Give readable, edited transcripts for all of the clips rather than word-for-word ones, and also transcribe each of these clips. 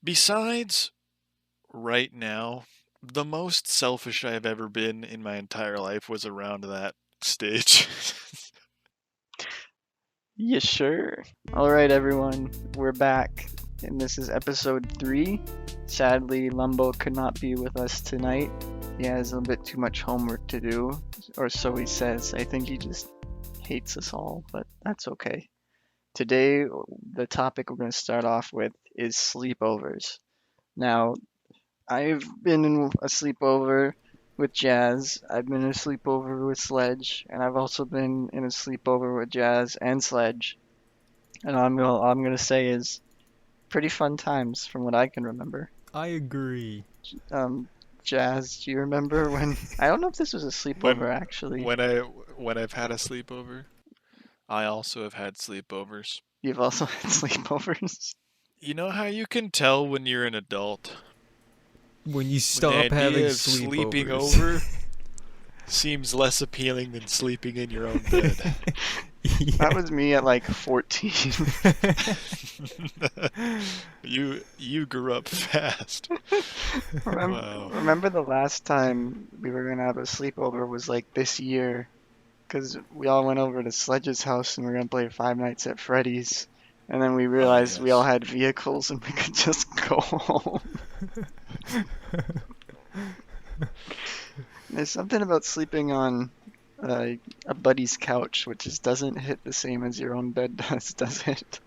Besides right now, the most selfish I've ever been in my entire life was around that stage. Yeah, sure. All right, everyone, we're back, and this is episode 3. Sadly, Lumbo could not be with us tonight. He has a bit too much homework to do, or so he says. I think he just hates us all, but that's okay. Today, the topic we're going to start off with is sleepovers. Now, I've been in a sleepover with Jazz. I've been in a sleepover with Sledge, and I've also been in a sleepover with Jazz and Sledge. And all I'm gonna say is pretty fun times from what I can remember. I agree. Um, Jazz, do you remember when? I don't know if this was a when sleepover actually. when I when I've had a sleepover, I also have had sleepovers. You've also had sleepovers. You know how you can tell when you're an adult? When you When the stop having idea of sleeping sleepovers. over seems less appealing than sleeping in your own bed. That Yeah. was me at like 14. You grew up fast. Remember, Wow. remember the last time we were gonna have a sleepover was like this year, because we all went over to Sledge's house and we are gonna play Five Nights at Freddy's, and then we Ah, realized we all yes. had vehicles and we could just go home. There's something about sleeping on a buddy's couch, which just doesn't hit the same as your own bed does it?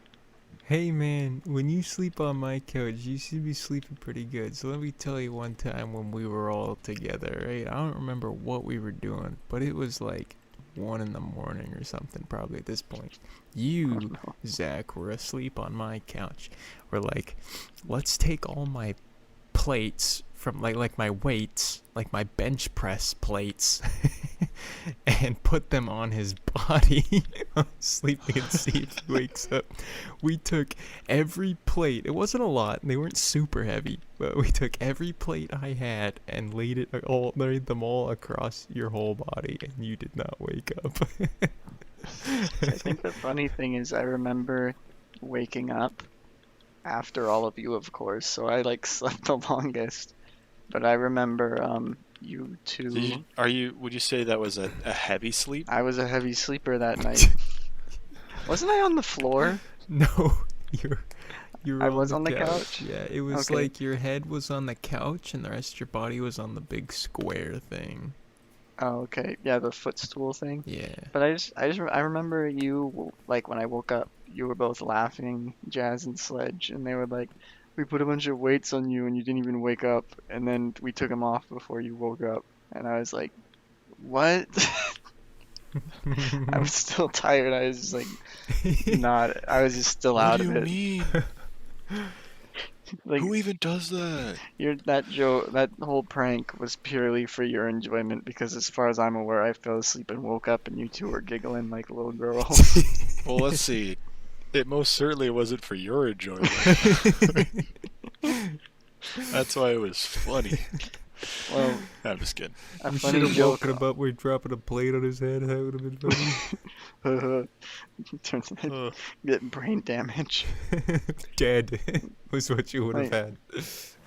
Hey man, when you sleep on my couch, you should be sleeping pretty good. So let me tell you one time when we were all together, right? I don't remember what we were doing, but it was like 1 in the morning or something, probably at this point. Oh You, no. Zach, were asleep on my couch. We're like, let's take all my plates from like my weights, like my bench press plates, and put them on his body while he's sleeping and see if he wakes up. We took every plate. It wasn't a lot, and they weren't super heavy, but we took every plate I had and laid them all across your whole body, and you did not wake up. I think the funny thing is I remember waking up after all of you, of course, so I like slept the longest. But I remember you two. Would you say that was a heavy sleep? I was a heavy sleeper that night. Wasn't I on the floor? No, you're you I were on was the on the couch. couch. Yeah, it was Okay. like your head was on the couch and the rest of your body was on the big square thing. Oh, okay. Yeah, the footstool thing. Yeah. But I remember you like when I woke up, you were both laughing, Jazz and Sledge, and they were like, "We put a bunch of weights on you and you didn't even wake up, and then we took them off before you woke up." And I was like, "What?" I was still tired. I was just like not. I was just still What out do of you it. mean? Like Who even does that? that whole prank was purely for your enjoyment because as far as I'm aware, I fell asleep and woke up and you two were giggling like little girls. Well, let's see. It most certainly wasn't for your enjoyment. That's why it was funny. Well, I'm just kidding. a We should funny have joke. woken him up by dropping a plate on his head. That would have been Turns out Uh, get brain damage. funny. Dead was what you would have Like,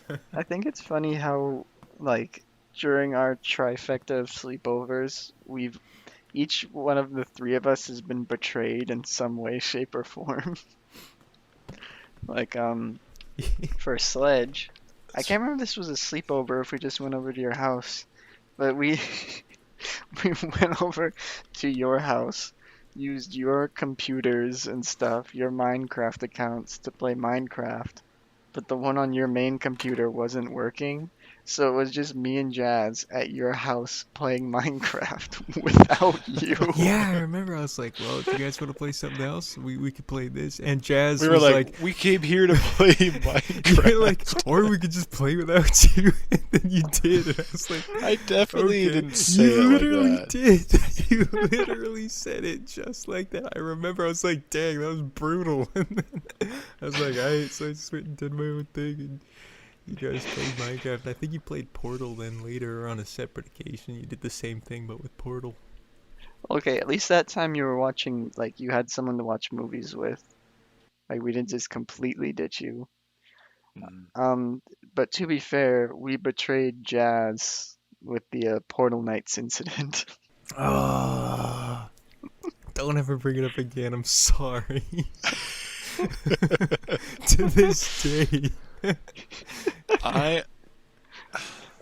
had. I think it's funny how, like, during our trifecta of sleepovers, we've each one of the three of us has been betrayed in some way, shape, or form. Like, for Sledge, I can't remember if this was a sleepover, if we just went over to your house, but we we went over to your house, used your computers and stuff, your Minecraft accounts to play Minecraft, but the one on your main computer wasn't working. So it was just me and Jazz at your house playing Minecraft without you. Yeah, I remember. I was like, "Well, if you guys want to play something else, we could play this." And Jazz we were was like, like, we came here to play "You're like, Minecraft. or we could just play without you." And then you did, and I was like, I definitely "Okay." didn't say You it like literally that. did. You literally said it just like that. I remember. I was like, "Dang, that was brutal." And then I was like, "Alright," so I just went and did my own thing, and you guys played Minecraft. I think you played Portal then later on a separate occasion. You did the same thing, but with Portal. Okay, at least that time you were watching, like, you had someone to watch movies with. Like, we didn't just completely ditch you. Mm. Um, but to be fair, we betrayed Jazz with the Portal Knights incident. Oh, don't ever bring it up again. I'm sorry. To this day. I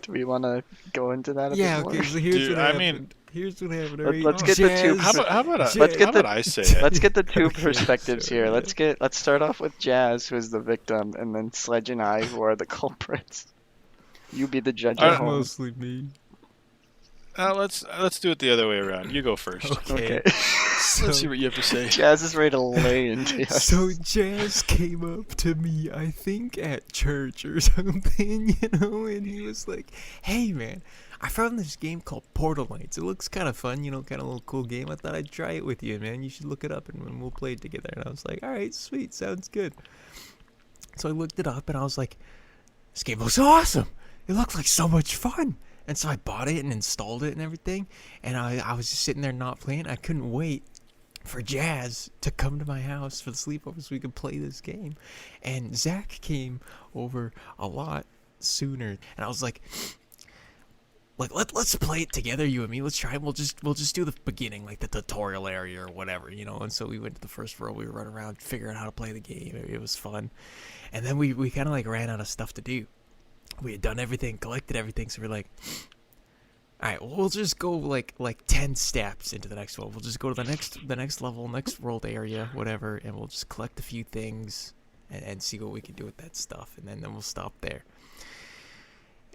Do we want to go into that a bit Yeah, more? okay, so here's do. what I mean, happened. Here's what happened, Let, alright? let's get the two. how Jazz. about Let's how get the about I say it? let's get the two Okay, perspectives here. sorry, yeah. Let's start off with Jazz, who is the victim, and then Sledge and I, who are the culprits. You be the judge All at It's right, home. mostly me. let's do it the other way around. You go first. Okay. Okay. Let's see So what you have to say. Jazz is ready to lay into us. so Jazz came up to me, I think at church or something, and he was like, "Hey man, I found this game called Portal Knights. It looks kind of fun, kind of a little cool game. I thought I'd try it with you, man. You should look it up and we'll play it together." And I was like, "All right, sweet, sounds good." So I looked it up and I was like, "This game looks awesome. It looked like so much fun." And so I bought it and installed it and everything. And I was just sitting there not playing. I couldn't wait for Jazz to come to my house for the sleepover so we could play this game. And Zach came over a lot sooner. And I was like, let's play it together, you and me. Let's try it. We'll just do the beginning, like the tutorial area or whatever, And so we went to the first world. We run around, figure out how to play the game. It was fun. And then we kind of like ran out of stuff to do. We had done everything, collected everything, so we're like, all right, well, we'll just go like 10 steps into the next one. We'll just go to the next level, next world area, whatever, and we'll just collect a few things and see what we can do with that stuff, and then we'll stop there.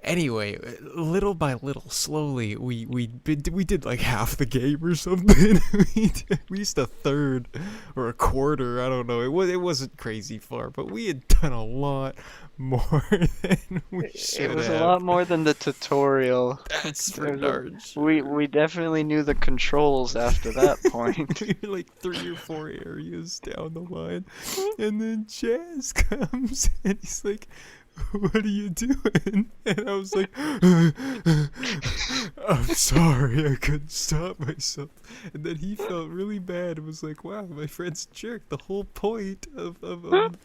Anyway, little by little, slowly, we did like half the game or something. We used a third or a quarter. I don't know. It wasn't crazy far, but we had done a lot more than we should It was have. a lot more than the tutorial. That's for There's a- darn sure. we definitely knew the controls after that point. We were like 3 or 4 areas down the line, and then Jazz comes and he's like, "What are you doing?" And I was like, "I'm sorry, I couldn't stop myself." And then he felt really bad and was like, "Wow, my friend's a jerk. The whole point of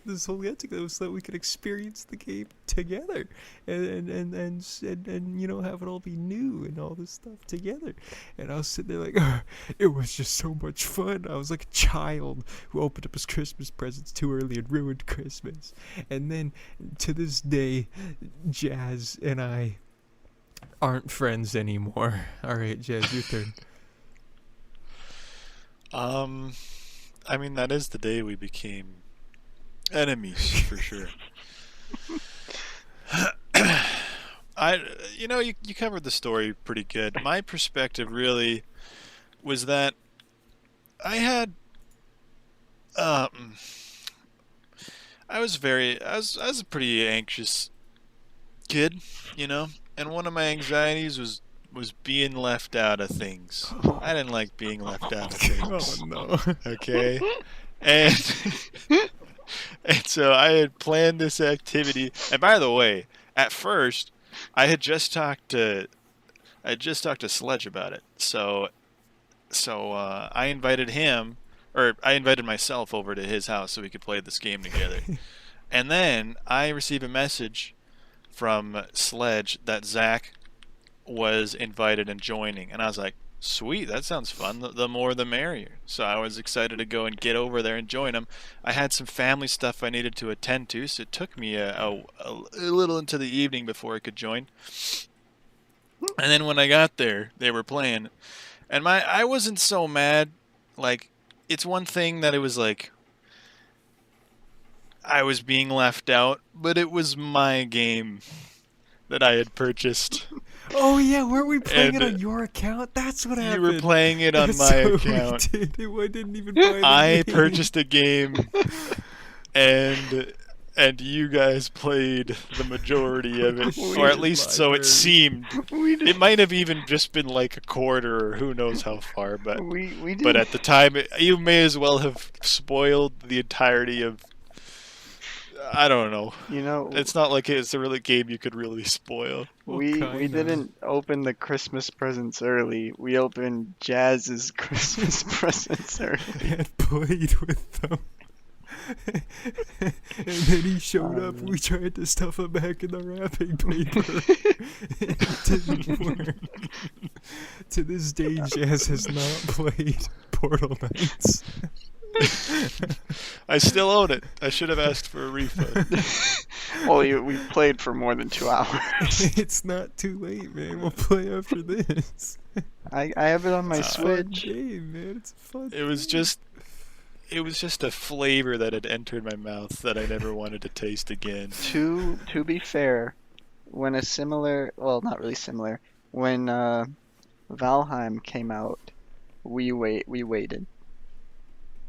this whole get together was so that we could experience the game together and have it all be new and all this stuff together." And I was sitting there like, it was just so much fun. I was like a child who opened up his Christmas presents too early and ruined Christmas. And then to this day, Jazz and I aren't friends anymore. All right, Jazz, your turn. I mean, that is the day we became enemies for sure. You covered the story pretty good. My perspective really was that I had, I was I was a pretty anxious kid, and one of my anxieties was being left out of things. I didn't like being left out of things. Oh no. Okay, and and so I had planned this activity. And by the way, at first, I had just talked to Sledge about it. So I invited him, or I invited myself over to his house so we could play this game together. And then I received a message from Sledge that Zach was invited and joining, and I was like, sweet, that sounds fun. The more the merrier. So I was excited to go and get over there and join him. I had some family stuff I needed to attend to, so it took me a little into the evening before I could join. And then when I got there, they were playing, and I wasn't so mad. Like, it's one thing that it was like I was being left out, but it was my game that I had purchased. Oh yeah, weren't we playing it And on your account? That's what You happened. were playing it on That's my what we account. did. I didn't even buy the I game. purchased a game, and you guys played the majority of it, We or at did least so it library. seemed. We did. It might have even just been like a quarter, or who knows how far. But We did. but at the time, you may as well have spoiled the entirety of. I don't know. It's not like it's a really game you could really spoil. Well, we kinda. didn't open the Christmas presents early. We opened Jazz's Christmas presents early. And played with them. And then he showed up. man. We tried to stuff him back in the wrapping paper. It didn't work. To this day, Jazz has not played Portal Knights. I still own it. I should have asked for a refund. Well, we played for more than 2 hours. It's not too late, man. We'll play after this. I have it on my It's a fun Switch. game, man. It's a fun. It was just a flavor that had entered my mouth that I never wanted to taste again. To be fair, when a similar, well, not really similar, when Valheim came out, we waited.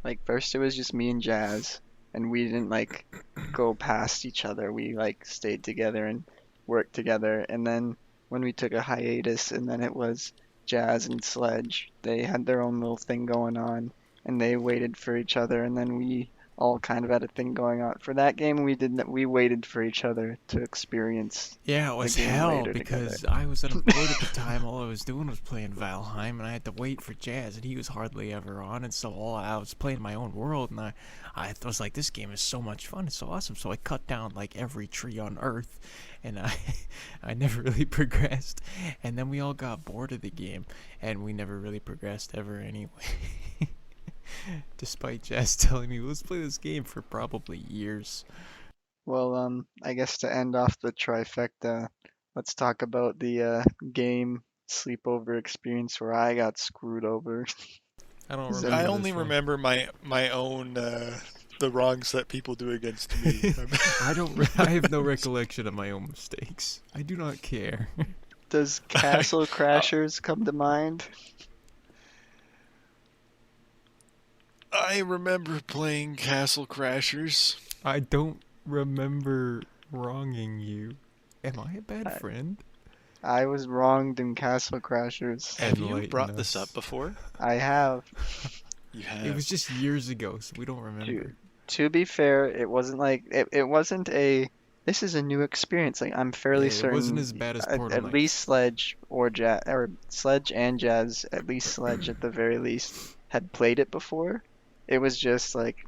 Like first it was just me and Jazz, and we didn't like go past each other. We like stayed together and worked together. And then when we took a hiatus, and then it was Jazz and Sledge. They had their own little thing going on, and they waited for each other. And then we all kind of had a thing going on. For that game, we waited for each other to experience. Yeah, it was game hell later because I was unemployed at the time. All I was doing was playing Valheim, and I had to wait for Jazz, and he was hardly ever on. And so I was playing my own world, and I was like, this game is so much fun. It's so awesome. So I cut down like every tree on Earth, and I never really progressed. And then we all got bored of the game, and we never really progressed ever anyway. Despite Jazz telling me, let's play this game for probably years. Well, I guess to end off the trifecta, let's talk about the game sleepover experience where I got screwed over. I don't Is remember. I that- only this one. remember my own the wrongs that people do against me. I have no recollection of my own mistakes. I do not care. Does Castle Crashers come to mind? I remember playing Castle Crashers. I don't remember wronging you. Am I a bad I- friend? I was wronged in Castle Crashers. Have you Enlighten brought this us. up before? I have. You have. It was just years ago, so we don't remember. Dude. To be fair, it wasn't like it wasn't a. This is a new experience. Like I'm fairly Yeah, certain. it wasn't as bad as Portal at Knights. least Sledge or Jazz or Sledge and Jazz. At least Sledge at the very least had played it before. It was just like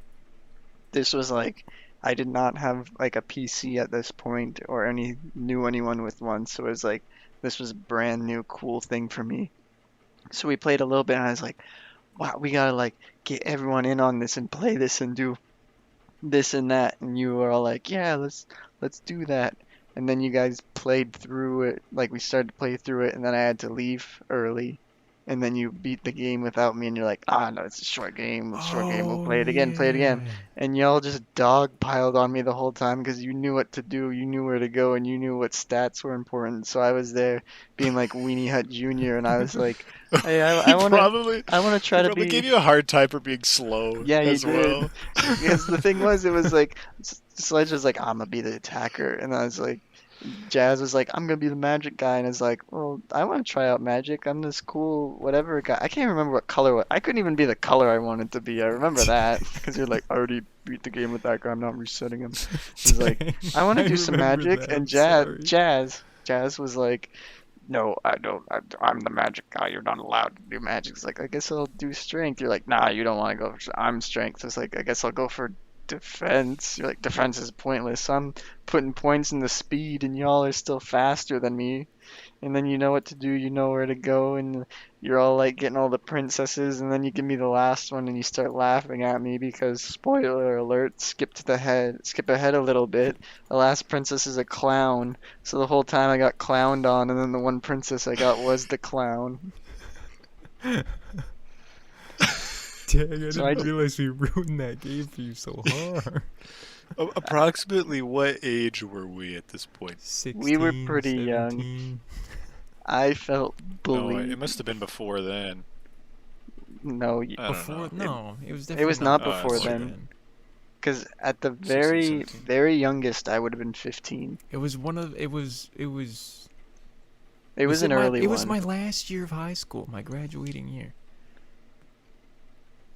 this was like I did not have like a PC at this point or knew anyone with one, so it was like this was a brand new cool thing for me. So we played a little bit and I was like, wow, we gotta like get everyone in on this and play this and do this and that, and you were all like, yeah, let's do that. And then you guys played through it, like we started to play through it, and then I had to leave early. And then you beat the game without me, and you're like, ah, no, it's a short game. It's a short game. We'll play it again, play it again. yeah. And y'all just dog piled on me the whole time because you knew what to do, you knew where to go, and you knew what stats were important. So I was there being like Weenie Hut Jr., and I was like, hey, I He want to probably try to probably be. gave you a hard time for being slow. Yeah, you as did. well. Because the thing was, it was like Sledge was like, I'm gonna be the attacker, and I was like, Jazz was like, I'm gonna be the magic guy, and it's like, well, I want to try out magic. I'm this cool whatever guy. I can't remember what color. I couldn't even be the color I wanted to be. I remember that because you're like, I already beat the game with that guy. I'm not resetting him. It's like, I want to do some remember magic, that, and I'm sorry. Jazz was like, no, I don't. I'm the magic guy. You're not allowed to do magic. It's like, I guess I'll do strength. You're like, nah, you don't want to go for. I'm strength. It's like, I guess I'll go for defense. You're like, defense is pointless. So I'm putting points in the speed, and y'all are still faster than me. And then you know what to do, you know where to go, and you're all like getting all the princesses, and then you give me the last one, and you start laughing at me because spoiler alert, skip ahead a little bit. The last princess is a clown, so the whole time I got clowned on, and then the one princess I got was the clown. Dang, I So I didn't d- realize we ruined that game for you so hard. Approximately what age were we at this point? 16, We were pretty young. 17. I felt No, it bullied. must have been before then. No, I don't Before, know. no, it was definitely was not before before then. because at the 16, very 17. very youngest I would have been 15. It was one of it was It was an it my, early It one. was my last year of high school, my graduating year.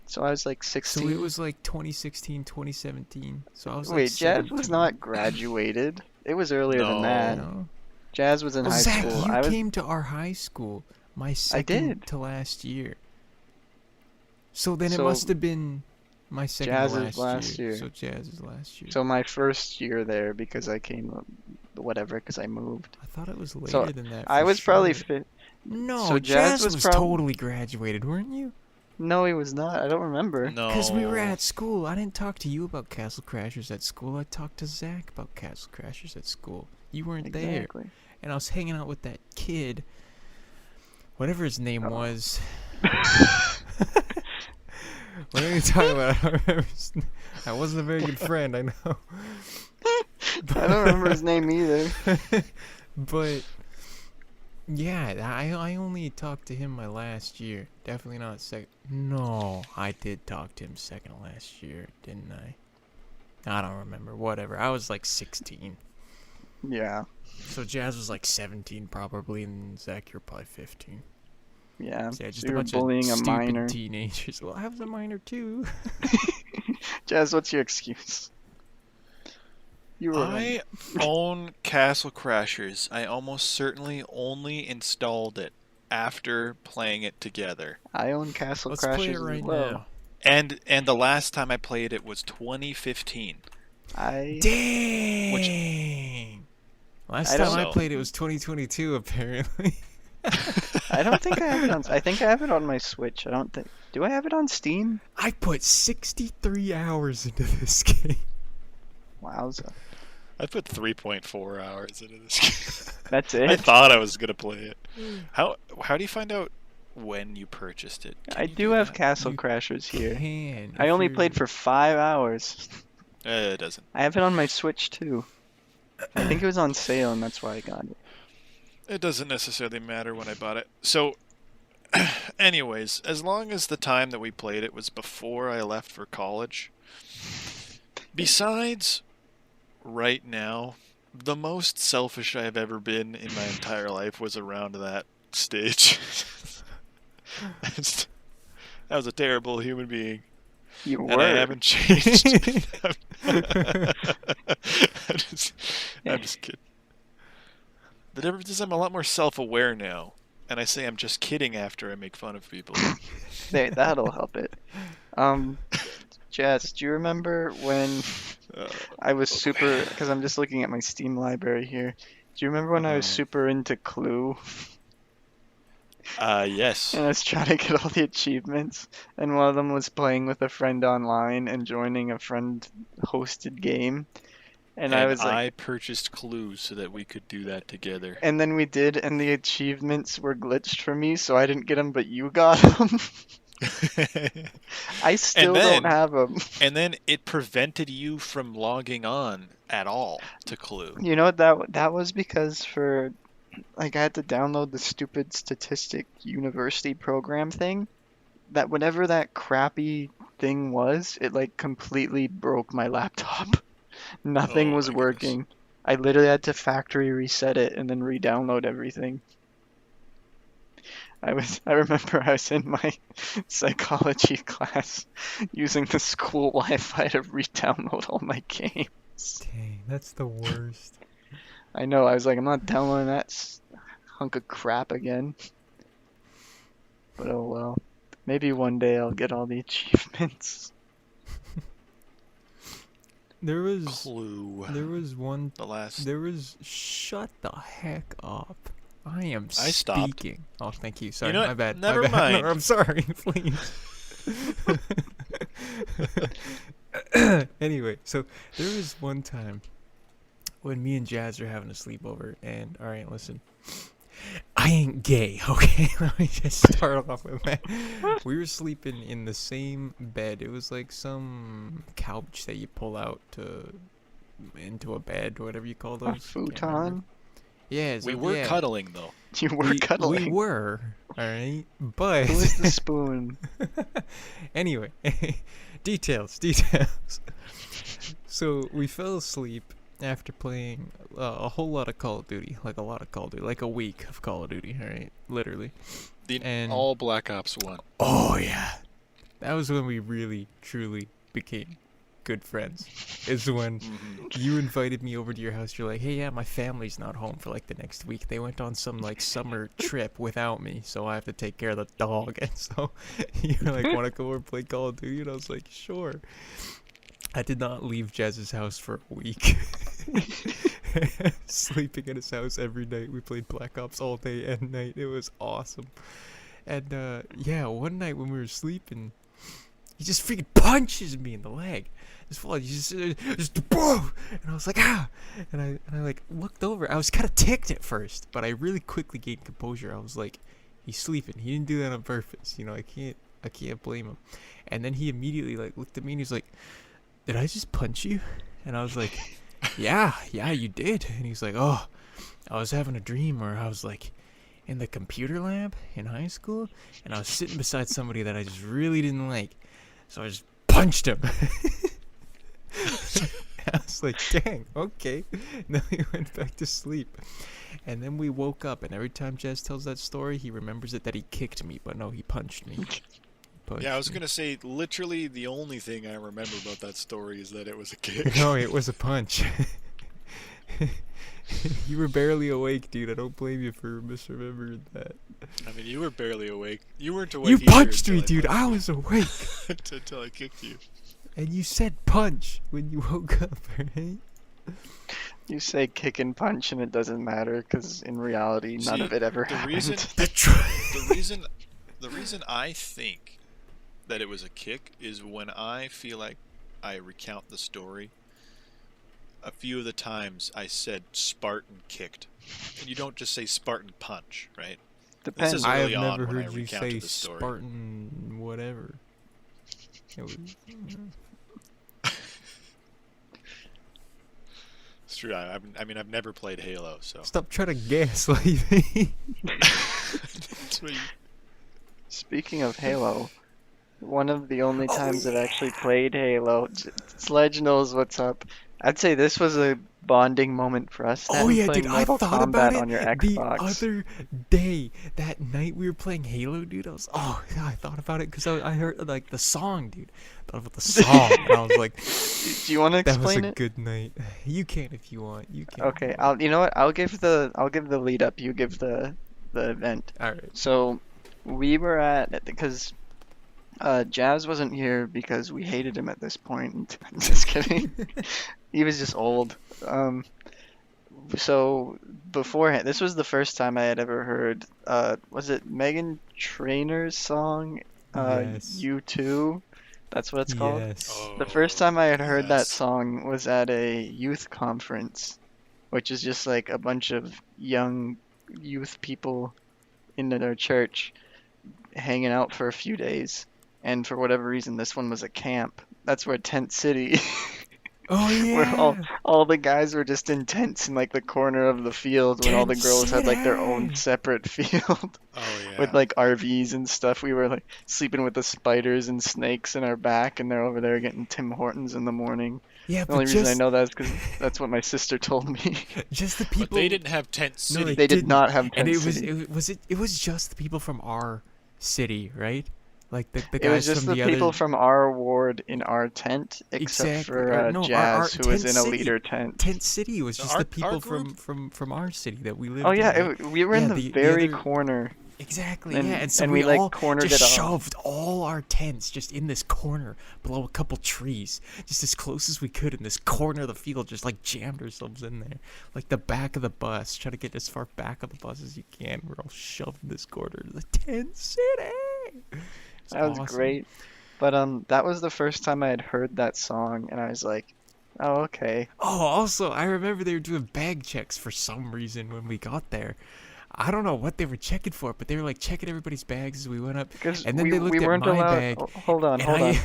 So I was like 16. So it was like 2016, 2017. So I was Wait, like Jazz was 17. not graduated. It was earlier than No. that. No. Jazz was in Well, high Zach, school. you I was came to our high school my second did. to last year. So then it So- must have been My second to Jazz's last year. So Jazz's last year. So my first year there because I came, whatever, because I moved. I thought it was later So than that. I for was probably sure. fit. No, So Jazz Jazz was totally graduated, weren't you? No, he was not. I don't remember. No. Because we were at school. I didn't talk to you about Castle Crashers at school. I talked to Zach about Castle Crashers at school. You weren't there. Exactly. And I was hanging out with that kid, whatever his name was. What are you talking about? I don't remember his name. I wasn't a very good friend, I know. I don't remember his name either. But yeah, I only talked to him my last year. Definitely not second. No, I did talk to him second last year, didn't I? I don't remember. Whatever. I was like 16. Yeah. So Jazz was like 17 probably, and Zach, you're probably 15. Yeah. So yeah, just So a you were bunch bullying of a stupid minor. teenagers. Well, I was a minor too. Jazz, what's your excuse? You were I own Castle Crashers. I almost certainly only installed it after playing it together. I own Castle Let's Crashers play it as right well. now. And the last time I played it was 2015. Dang. Last I time don't I know. played it was 2022 apparently. I don't think I have it on. I think I have it on my Switch. I don't think. Do I have it on Steam? I put 63 hours into this game. Wowza. I put 3.4 hours into this game. That's I it. thought I was gonna play it. How do you find out when you purchased it? Can I you do that? have Castle You Crashers here. Can, I if only you're- played for 5 hours. It doesn't. I have it on my Switch too. I think it was on sale, and that's why I got it. It doesn't necessarily matter when I bought it. So, anyways, as long as the time that we played it was before I left for college. Besides, right now, the most selfish I've ever been in my entire life was around that stage. I was a terrible human being. You And I were. haven't changed. I'm just kidding. The difference is I'm a lot more self-aware now, and I say I'm just kidding after I make fun of people. That'll help it. Jazz, do you remember when I was super? Because I'm just looking at my Steam library here. Do you remember when I was super into Clue? Yes. And I was trying to get all the achievements, and one of them was playing with a friend online and joining a friend-hosted game. And I was like, I purchased clues so that we could do that together. and then we did, and the achievements were glitched for me, so I didn't get them, but you got them. I still don't have them. And then it prevented you from logging on at all to Clue. You know what that was because for like I had to download the stupid statistic university program thing. That whatever that crappy thing was, it like completely broke my laptop. Nothing Oh was my working. I literally had to factory reset it and then re-download everything. I remember I was in my psychology class using the school Wi-Fi to re-download all my games. Dang, that's the worst. I know, I was like, I'm not downloading that hunk of crap again. But oh well. Maybe one day I'll get all the achievements. There was Clue. one. The last. Shut the heck up. I stopped. speaking. Oh, thank you. Sorry, know what? my bad. Never my bad. mind. No, I'm sorry. Please. Anyway, so there was one time when me and Jazz were having a sleepover, and all right, listen. I ain't gay, okay? Let me just start off with that. We were sleeping in the same bed. It was like some couch that you pull out into a bed, whatever you call those. A Can't futon? remember. Yeah, We were yeah. cuddling though. You were cuddling. We were, alright? But Who is the spoon? anyway, details. So we fell asleep after playing a whole lot of Call of Duty, like a week of Call of Duty, alright? Literally. And- All Black Ops 1. Oh yeah, that was when we really, truly became good friends is when you invited me over to your house. You're like, hey, yeah, my family's not home for like the next week. They went on some like summer trip without me, so I have to take care of the dog. And so you're like, want to come over and play Call of Duty? And I was like, sure. I did not leave Jazz's house for a week. Sleeping at his house every night. We played Black Ops all day and night. It was awesome. And yeah, one night when we were sleeping, he just freaking punches me in the leg. Just boom, and I was like, ah, and I like looked over. I was kind of ticked at first, but I really quickly gained composure. I was like, he's sleeping. He didn't do that on purpose. You know, I can't blame him. And then he immediately like looked at me and he's like, did I just punch you? And I was like, yeah, you did. And he's like, oh, I was having a dream where I was like in the computer lab in high school, and I was sitting beside somebody that I just really didn't like. So I just punched him. I was like, dang, okay. Then he went back to sleep. And then we woke up, and every time Jazz tells that story, he remembers it that he kicked me, but no, he punched me. Yeah, I was going to say, literally the only thing I remember about that story is that it was a kick. No, it was a punch. You were barely awake, dude. I don't blame you for misremembering that. I mean, you were barely awake. You weren't awake You either punched until me, dude. I was awake. until I kicked you. And you said punch when you woke up, right? You say kick and punch, and it doesn't matter because in reality, none of it ever happened. The reason I think that it was a kick is when I feel like I recount the story. A few of the times I said Spartan kicked, and you don't just say Spartan punch, right? Depends. This is I have early on never when I heard you recounted say the story. Spartan whatever. It was, It's true. I mean, I've never played Halo, so. stop trying to gaslight me. That's what you- Speaking of Halo, one of the only times I've actually played Halo, Sledge knows what's up. I'd say this was a bonding moment for us. Oh That and yeah, playing dude, I Mortal thought Kombat about it on your the Xbox. other day. That night we were playing Halo, dude. I was, oh yeah, I thought about it because I heard like the song, dude. I thought about the song, and I was like, Do you want to that was explain a it? good night. You can if you want. You can. Okay, you know what? I'll give the lead up. You give the event. All right. So we were at because Jazz wasn't here because we hated him at this point. Just kidding. He was just old. So beforehand, this was the first time I had ever heard. Was it Megan Trainor's song? Yes. U2. That's what it's called. Yes. The first time I had heard that yes. song was at a youth conference, which is just like a bunch of young youth people in their church hanging out for a few days. And for whatever reason, this one was a camp. That's where Tent City, Oh yeah. where all the guys were just in tents in like the corner of the field when all the Tent girls had like their own City. separate field Oh yeah. with like RVs and stuff. We were like sleeping with the spiders and snakes in our back, and they're over there getting Tim Hortons in the morning. Yeah, The but only reason I just know that is because that's what my sister told me. just the But people. they didn't have Tent No, City. They did didn't. not have And Tent it was City. it was just the people from our city, right? Like the It guys was just from the the people other. from our ward in our tent, except Exactly. for Or no, Jazz, who was Tent in a City. leader tent. Tent City was So just our- the people our group- from our city that we lived Oh in. yeah, right? we were Yeah, in the the very other- corner. Exactly, And- yeah, and so and we we, like, all cornered just it off. shoved all our tents just in this corner below a couple trees, just as close as we could in this corner of the field, just like jammed ourselves in there, like the back of the bus, try to get as far back of the bus as you can. We're all shoved in this corner to the tent city. It's That was awesome. great. But that was the first time I had heard that song, and I was like, oh okay. Oh, also, I remember they were doing bag checks for some reason when we got there. I don't know what they were checking for, but they were like checking everybody's bags as we went up. Because And then we, they looked we at weren't my allowed. bag, Hold on, and hold on.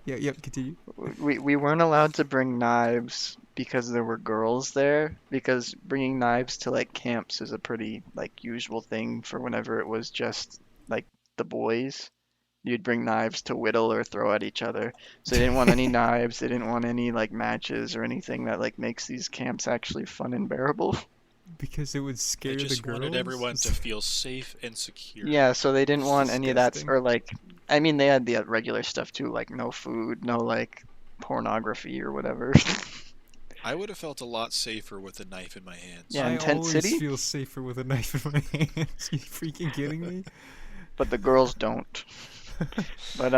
yeah, continue. We weren't allowed to bring knives because there were girls there. Because bringing knives to like camps is a pretty like usual thing for whenever it was just like the boys. You'd bring knives to whittle or throw at each other. So they didn't want any knives. They didn't want any like matches or anything that like makes these camps actually fun and bearable. Because it would scare They the just girls. wanted everyone to feel safe and secure. Yeah, so they didn't want any of that, Disgusting. or like, I mean, they had the regular stuff too, like no food, no like pornography or whatever. I would have felt a lot safer with a knife in my hands. Yeah, in I Tent always City, feel safer with a knife in my hands. You freaking kidding me? but the girls don't. But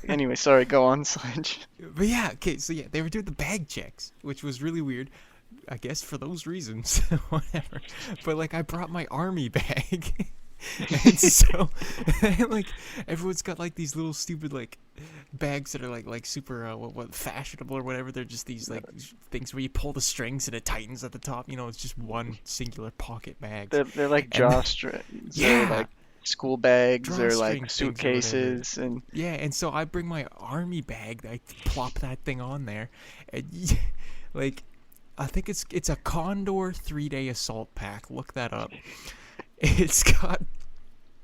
anyway, sorry, go on, Sledge. But yeah, okay, so yeah, they were doing the bag checks, which was really weird. I guess for those reasons, whatever. But like, I brought my army bag, and so like everyone's got like these little stupid like bags that are like super what fashionable or whatever. They're just these like things where you pull the strings and it tightens at the top. You know, it's just one singular pocket bag. They're like And drawstrings, or yeah, like school bags, or drawstring like things or whatever. suitcases, and Yeah, and so I bring my army bag. I plop that thing on there, and like I think it's a Condor 3-day assault pack. Look that up. It's got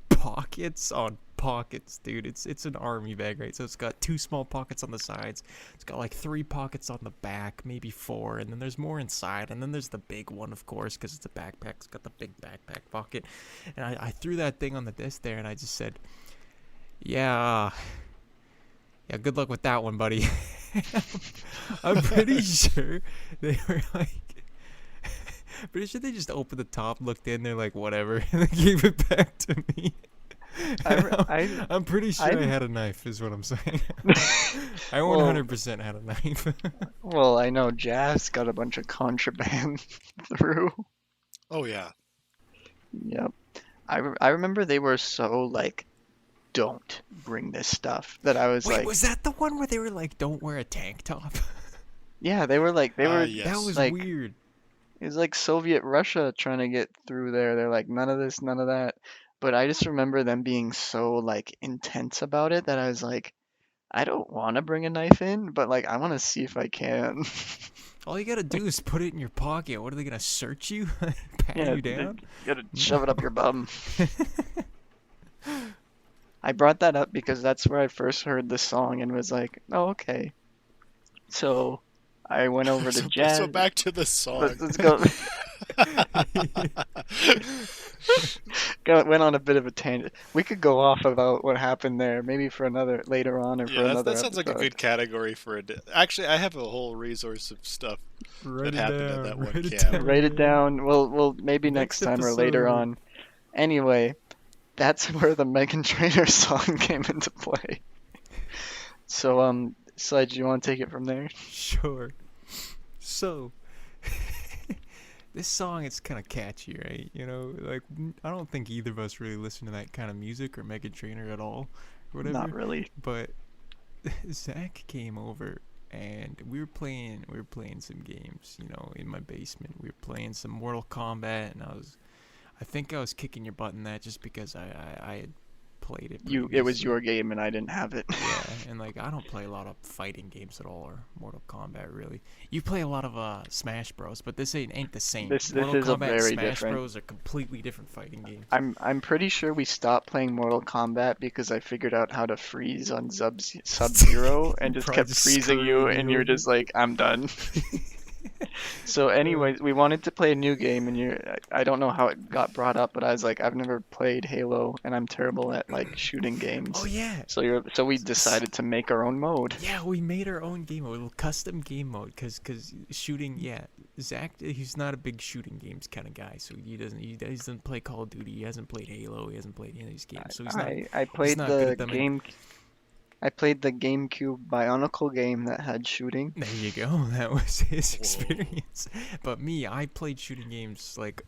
pockets on pockets, dude. It's an army bag, right? So it's got 2 small pockets on the sides. It's got like 3 pockets on the back, maybe 4, and then there's more inside. And then there's the big one, of course, because it's a backpack. It's got the big backpack pocket. And I threw that thing on the desk there, and I just said, "Yeah, yeah, good luck with that one, buddy." I'm pretty sure they were like, pretty sure they just opened the top, looked in, they're like, whatever, and they gave it back to me. I'm pretty sure I had a knife, is what I'm saying. I Well, 100% had a knife. well, I know Jazz got a bunch of contraband through. Oh yeah. Yep. I remember they were so like, don't bring this stuff, that I was Wait, like, was that the one where they were like, don't wear a tank top? yeah, they were like, they were, Yes. That was like, weird. it was like Soviet Russia trying to get through there. They're like, none of this, none of that. But I just remember them being so like intense about it that I was like, I don't want to bring a knife in, but like I want to see if I can. All you gotta do is put it in your pocket. What, are they gonna search you? Pat Yeah, you down? you gotta shove it up your bum. I brought that up because that's where I first heard the song and was like, oh, okay. So I went over to Jazz. So back to the song. Let's go. Went on a bit of a tangent. We could go off about what happened there, maybe for another later on, or for Yeah, another that sounds like a episode. good category for a. Actually, I have a whole resource of stuff Write that it happened down, at that one write it camp. down. Write it down. We'll maybe next Next time or later episode. on. Anyway, that's where the Megan Trainor song came into play. So Sledge, you want to take it from there? Sure. So, this song is kind of catchy, right? You know, like I don't think either of us really listen to that kind of music or Megan Trainor at all, or whatever. Not really. But Zach came over and we were playing some games, you know, in my basement. We were playing some Mortal Kombat, and I think I was kicking your butt in that just because I had played it. It was previously. your game and I didn't have it. Yeah, and like I don't play a lot of fighting games at all, or Mortal Kombat really. You play a lot of Smash Bros, but this ain't the same. This Mortal is a Kombat very and Smash different. Bros are completely different fighting games. I'm pretty sure we stopped playing Mortal Kombat because I figured out how to freeze on Sub-Zero and just Probably kept just freezing you, screwing and you you're over. just like, I'm done. So anyways, we wanted to play a new game, and I don't know how it got brought up, but I was like, I've never played Halo and I'm terrible at like shooting games. Oh yeah. So we decided to make our own mode. Yeah, we made our own game mode, a little custom game mode, cause shooting. Yeah, Zach, he's not a big shooting games kind of guy, so he doesn't play Call of Duty. He hasn't played Halo. He hasn't played any of these games, so he's not. I played not good the at them. I played the GameCube Bionicle game that had shooting. There you go. That was his Whoa. experience. But me, I played shooting games like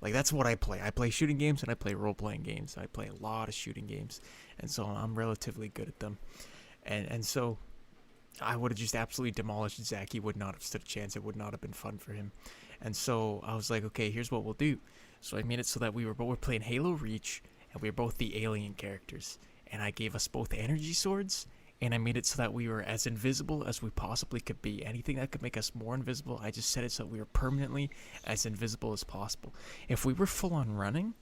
that's what I play. I play shooting games and I play role-playing games. I play a lot of shooting games, and so I'm relatively good at them. And so I would have just absolutely demolished Zach. He would not have stood a chance. It would not have been fun for him. And so I was like, okay, here's what we'll do. So I made it so that we were playing Halo Reach, and we were both the alien characters. And I gave us both energy swords, and I made it so that we were as invisible as we possibly could be. Anything that could make us more invisible, I just set it so that we were permanently as invisible as possible. If we were full on running,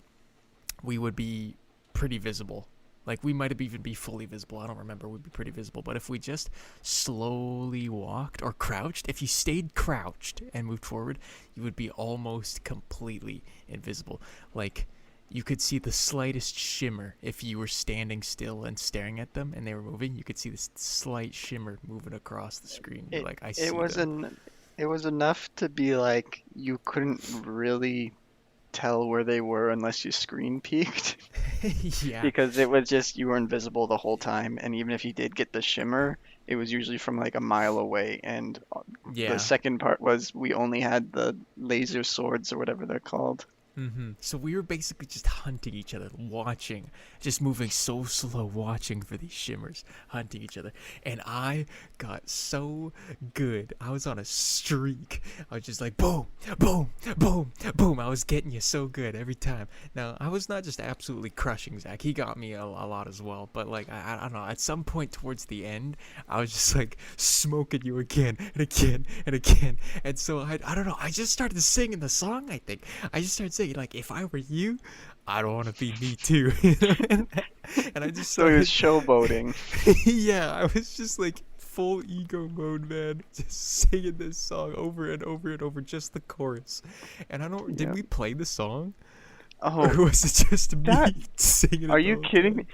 we would be pretty visible. Like, we might have even be fully visible. I don't remember. We'd be pretty visible. But if we just slowly walked or crouched, if you stayed crouched and moved forward, you would be almost completely invisible. Like, you could see the slightest shimmer if you were standing still and staring at them and they were moving. You could see this slight shimmer moving across the screen. You're It like, I it see was them. an it was enough to be like you couldn't really tell where they were unless you screen peeked Yeah, because it was just you were invisible the whole time, and even if you did get the shimmer, it was usually from like a mile away. And the yeah. second part was we only had the laser swords or whatever they're called. So we were basically just hunting each other, watching, just moving so slow, watching for these shimmers, hunting each other. And I got so good. I was on a streak. I was just like, boom, boom, boom, boom. I was getting you so good every time. Now, I was not just absolutely crushing Zach. He got me a lot as well. But, like, I don't know. At some point towards the end, I was just, like, smoking you again and again and again. And so, I don't know. I just started singing the song, I think. I just started saying, like, if I were you, I don't want to be me too. And I just So he was started, showboating. yeah, I was just like full ego mode, man, just singing this song over and over and over, just the chorus. And I don't, did Yeah. we play the song, or Oh, was it just me that singing are it the you whole kidding time? me?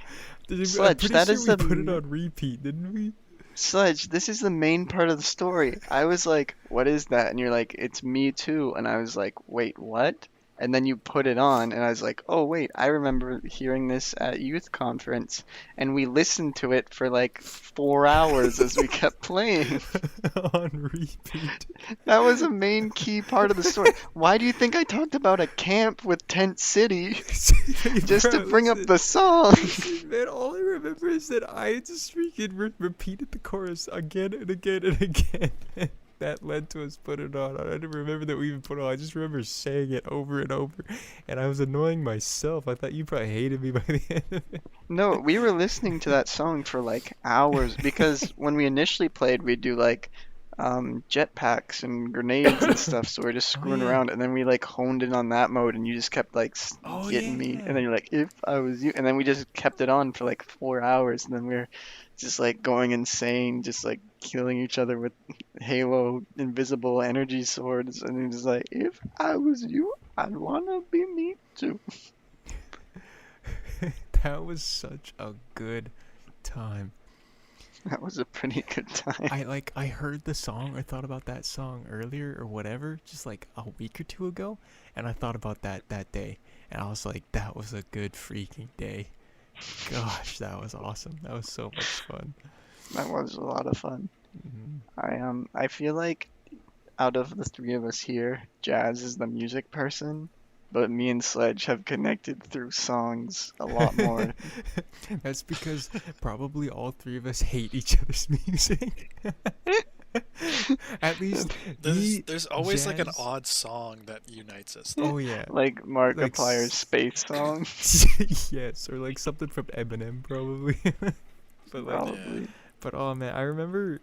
I'm Sledge, pretty that sure is we the put it on repeat, didn't we? Sledge, this is the main part of the story. I was like, what is that? And you're like, it's me too. And I was like, wait, what? And then you put it on, and I was like, oh, wait, I remember hearing this at youth conference. And we listened to it for like 4 hours as we kept playing. On repeat. That was a main key part of the story. Why do you think I talked about a camp with Tent City Hey, just to bro, bring up listen. the song? Listen, man, all I remember is that I just freaking repeated the chorus again and again and again. And that led to us putting it on. I didn't remember that we even put it on. I just remember saying it over and over. And I was annoying myself. I thought you probably hated me by the end of it. No, we were listening to that song for like hours because when we initially played, we'd do like jetpacks and grenades and stuff. So we're just Oh, screwing yeah. around, and then we like honed in on that mode, and you just kept like Oh, getting me. And yeah. then you're like, if I was you, and then we just kept it on for like 4 hours, and then we are just like going insane, just like killing each other with Halo invisible energy swords, and you're just like, if I was you, I'd wanna be me too. That was such a good time. That was a pretty good time. I heard the song or thought about that song earlier or whatever, just like a week or two ago, and I thought about that day, and I was like, that was a good freaking day. Gosh, that was awesome. That was so much fun. That was a lot of fun. Mhm. I feel like out of the three of us here, Jazz is the music person, but me and Sledge have connected through songs a lot more. That's because probably all three of us hate each other's music. At least There's me, there's always like an Jazz. odd song that unites us. Oh yeah, Like like Markiplier's space song, yes, or like something from Eminem probably. But like, Yeah. probably. but oh man, I remember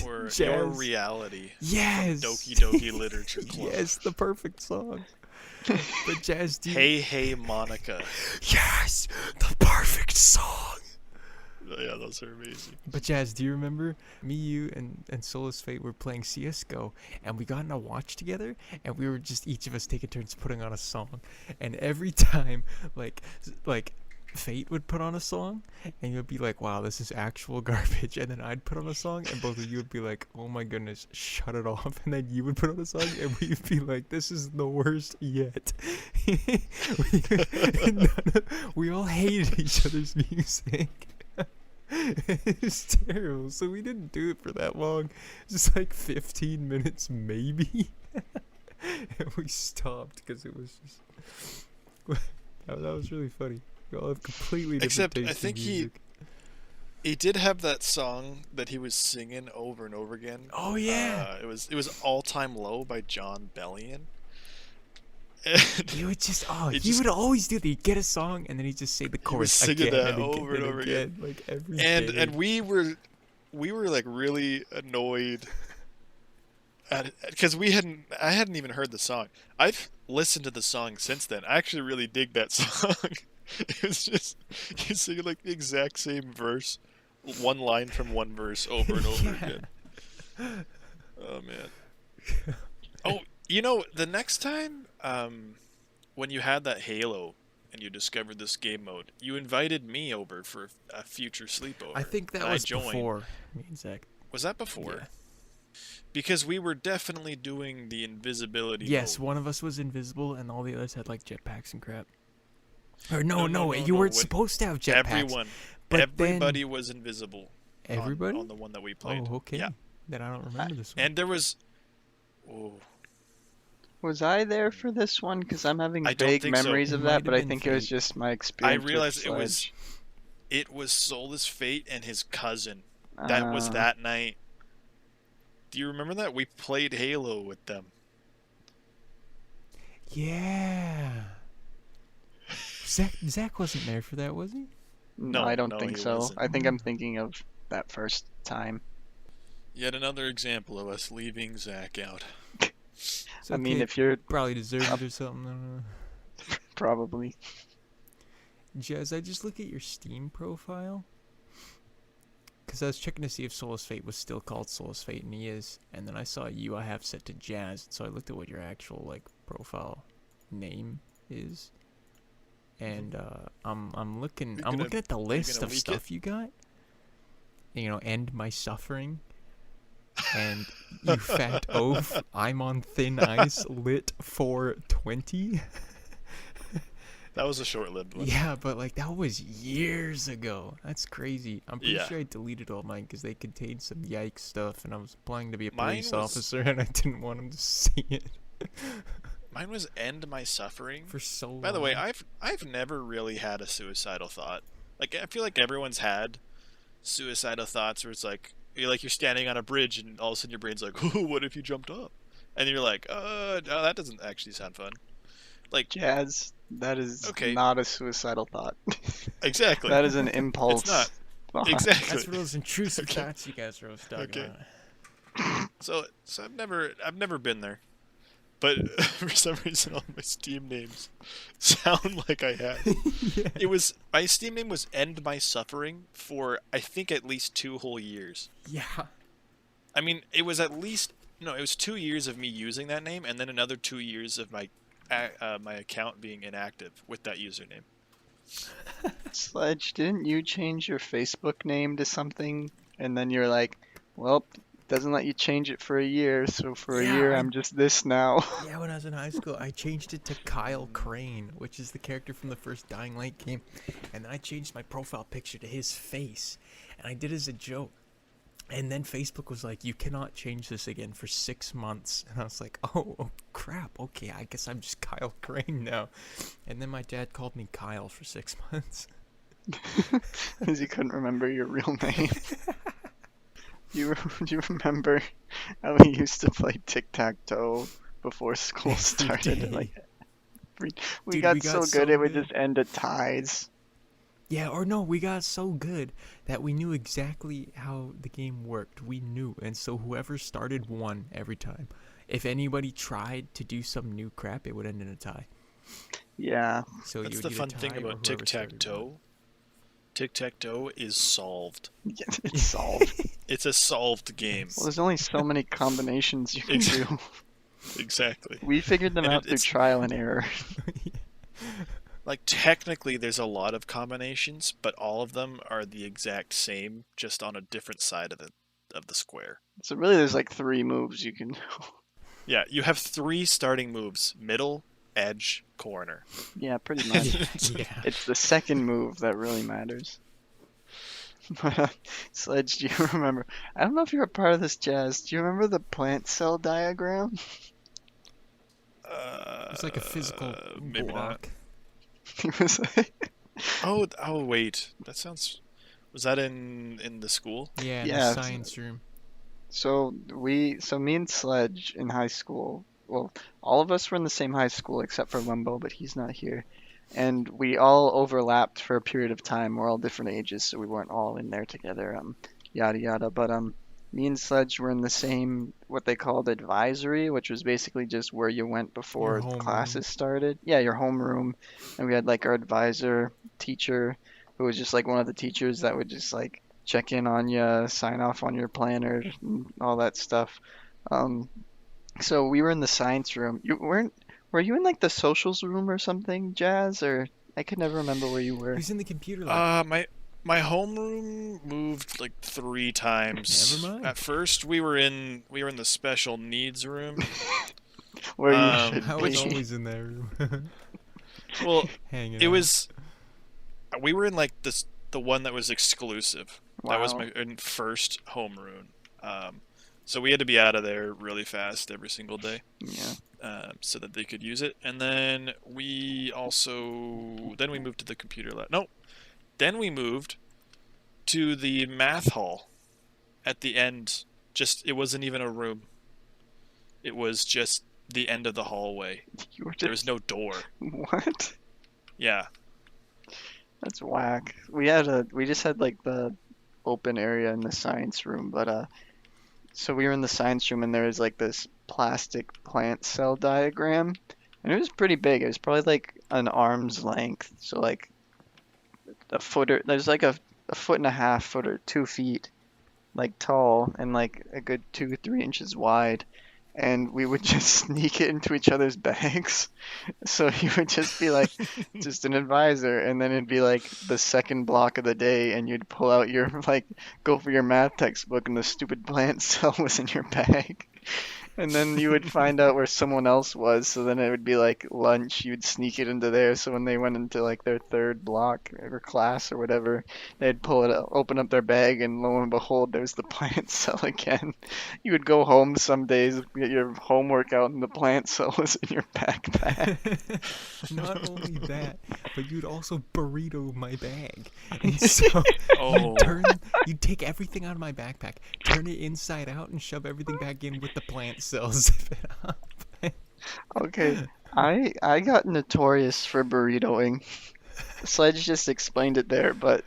Or Your Jazz. Reality from Yes. Doki Doki Literature Club. Yes, the perfect song. But Jazz, do you... Hey Hey Monica. Yes, the perfect song. Yeah, those are amazing. But Jazz, do you remember me, you, and Solus Fate were playing CS:GO, and we got in a watch together, and we were just each of us taking turns putting on a song, and every time, like Fate would put on a song, and you'd be like, "Wow, this is actual garbage," and then I'd put on a song, and both of you would be like, "Oh my goodness, shut it off," and then you would put on a song, and we'd be like, "This is the worst yet." We all hated each other's music. It's terrible. So we didn't do it for that long. Just like 15 minutes maybe. And we stopped because it was just that was really funny. We all have completely different Except I tastes think in he music. he did have that song that he was singing over and over again. Oh yeah. It was All Time Low by John Bellion. And He would just it he just would always do that. He'd get a song and then he'd just say the he was chorus singing again that and again over and over again. like every And day. and we were like really annoyed at because I hadn't even heard the song. I've listened to the song since then. I actually really dig that song. It was just you singing like the exact same verse, one line from one verse over and over Yeah. again. Oh man. Oh, the next time when you had that Halo and you discovered this game mode. You invited me over for a future sleepover. I think and that I was joined. before me and Zach. Was that before? Yeah. Because we were definitely doing the invisibility Yes, mode. one of us was invisible, and all the others had like jetpacks and crap. Or no, No, you no. weren't supposed to have jetpacks. Everyone, But everybody then was invisible. everybody. On the one that we played. Oh, okay. Yeah. Then I don't remember this one. And there was. Oh, Was I there for this one? Because I'm having I don't vague think so. memories It of might that, have but I been think it was Fate. just my I experience realized with it was. Sledge. It was Soulless Fate and his cousin. That was Uh, that night. Do you remember that? We played Halo with them. Yeah. Zach wasn't there for that, was he? no, No, I don't no, think he so. wasn't. I think I'm thinking of that first time. Yet another example of us leaving Zach out. It's I mean, okay, if you're probably deserved it or something. I don't know. probably. Jazz, I just look at your Steam profile. Because I was checking to see if Soulless Fate was still called Soulless Fate, and he is. And then I saw you, I have set to Jazz. So I looked at what your actual like profile name is. And I'm looking at the list gonna of leak stuff you got. You know, end my suffering. And you fat oaf, I'm on thin ice, lit 420. That was a short-lived one. Yeah, but like that was years ago. That's crazy. I'm pretty Yeah. sure I deleted all mine because they contained some yikes stuff, and I was applying to be a Mine police was- officer, and I didn't want them to see it Mine was End My Suffering. for so long. By the way, I've never really had a suicidal thought. Like I feel like everyone's had suicidal thoughts where it's like you're standing on a bridge and all of a sudden your brain's like, "Ooh, what if you jumped up?" And you're like, no, that doesn't actually sound fun." Like Jazz, that is Okay. not a suicidal thought. exactly. That is an impulse. not. thought. Exactly. that's for those intrusive Okay. thoughts you guys are always talking Okay. about. So I've never been there. But for some reason all my Steam names sound like I have. Yeah. It was my Steam name was End My Suffering for I think at least 2 whole years. Yeah. I mean, it was at least it was 2 years of me using that name and then another 2 years of my account being inactive with that username. Sledge, didn't you change your Facebook name to something? And then you're like, well, doesn't let you change it for a year, so for a Yeah, year I- I'm just this now. Yeah, when I was in high school, I changed it to Kyle Crane, which is the character from the first Dying Light game. And then I changed my profile picture to his face. And I did it as a joke. And then Facebook was like, you cannot change this again for 6 months. And I was like, oh crap. Okay, I guess I'm just Kyle Crane now. And then my dad called me Kyle for 6 months. Because you couldn't remember your real name. Do you remember how we used to play tic-tac-toe before school started? day. Like, we Dude, got we so got good so it would good. just end at ties. Yeah, or no, we got so good that we knew exactly how the game worked. We knew, and so whoever started won every time. If anybody tried to do some new crap, it would end in a tie. Yeah. So That's you the would fun either thing tie or about whoever started won. tic-tac-toe. Tic-tac-toe is solved. Yeah, it's solved. It's a solved game. Well, there's only so many combinations you can do. Exactly. We figured them And out through it's- trial and error. Like technically there's a lot of combinations, but all of them are the exact same, just on a different side of the square. So really, there's like 3 moves you can do. Yeah, you have 3 starting moves: middle, edge, corner. Yeah, pretty much. Yeah. It's the second move that really matters. But, Sledge, do you remember? I don't know if you're a part of this, Jazz. Do you remember the plant cell diagram? It's like a physical maybe not. block. It was like, Oh wait, that sounds. Was that in the school? Yeah, Yeah, the science room. so me and Sledge in high school. Well, all of us were in the same high school except for Lumbo, but he's not here. And we all overlapped for a period of time. We're all different ages, so we weren't all in there together. Yada yada. But me and Sledge were in the same what they called advisory, which was basically just where you went before Your homeroom. classes started. Yeah, your homeroom. And we had like our advisor teacher, who was just like one of the teachers that would just like check in on you, sign off on your planner, and all that stuff. So we were in the science room. Were you in like the socials room or something, Jazz? Or I could never remember where you were. He's in the computer lab. My homeroom moved like 3 times. Never mind. At first, we were in the special needs room. Where you should I be. was always in that room. Well, Hanging it out. was. We were in like the one that was exclusive. That was Wow. my first homeroom. So we had to be out of there really fast every single day, Yeah. so that they could use it. And then we moved to the computer lab. No, then we moved to the math hall at the end. It wasn't even a room. It was just the end of the hallway. You were There was just no door. what? Yeah. That's whack. We just had like the open area in the science room, but so we were in the science room and there was like this plastic plant cell diagram, and it was pretty big. It was probably like an arm's length, so like a foot or there's like a foot and a half foot or 2 feet like tall and like a good 2 3 inches wide, and we would just sneak it into each other's bags. So he would just be like just an advisor, and then it'd be like the second block of the day, and you'd pull out your like go for your math textbook, and the stupid plant cell was in your bag. And then you would find out where someone else was, so then it would be like lunch, you'd sneak it into there, so when they went into like their third block or class or whatever, they'd pull it out, open up their bag, and lo and behold, there's the plant cell again. You would go home some days, get your homework out, and the plant cell was in your backpack. Not only that, but you'd also burrito my bag. And so Oh. you'd take everything out of my backpack, turn it inside out, and shove everything back in with the plant cells. Zip it up. Okay, I got notorious for burritoing. Sledge just explained it there, but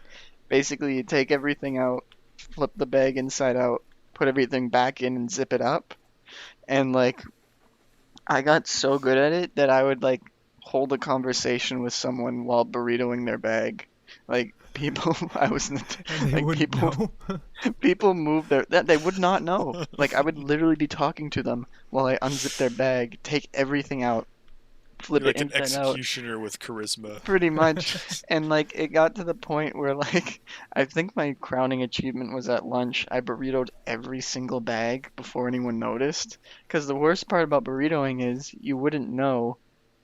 basically you take everything out, flip the bag inside out, put everything back in and zip it up. And like I got so good at it that I would like hold a conversation with someone while burritoing their bag. Like people I was And they like wouldn't people know. people move their that they would not know. Like I would literally be talking to them while I unzip their bag, take everything out, flip You're it like an inside out. executioner with charisma. Pretty much. And like it got to the point where like I think my crowning achievement was at lunch. I burritoed every single bag before anyone noticed. Because the worst part about burritoing is you wouldn't know.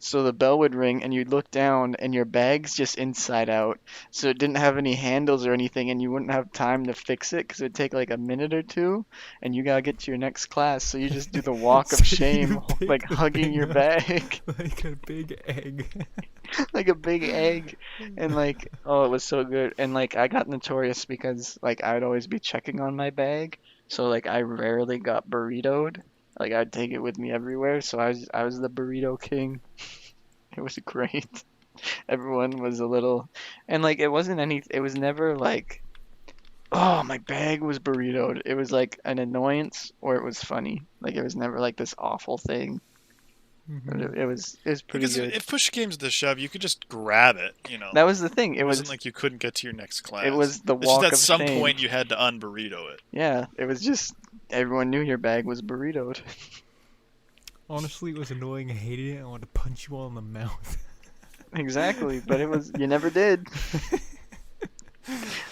So the bell would ring and you'd look down and your bag's just inside out. So it didn't have any handles or anything, and you wouldn't have time to fix it because it'd take like a minute or two, and you gotta get to your next class. So you just do the walk of So shame, you pick like the hugging thing your up bag. like a big egg. Like a big egg, and like oh it was so good. And like I got notorious because like I'd always be checking on my bag, so like I rarely got burritoed. Like I'd take it with me everywhere, so I was the burrito king. It was great. Everyone was a little, and like it was never like oh my bag was burritoed. It was like an annoyance or it was funny. Like it was never like this awful thing. But Mhm. it was pretty Because good. if push came to the shove, you could just grab it. That was the thing. It wasn't like you couldn't get to your next class. it was the It's just walk at of some shame. point you had to unburrito it. Yeah, it was just everyone knew your bag was burritoed. Honestly, it was annoying. I hated it. I wanted to punch you all in the mouth. Exactly, but it was you never did.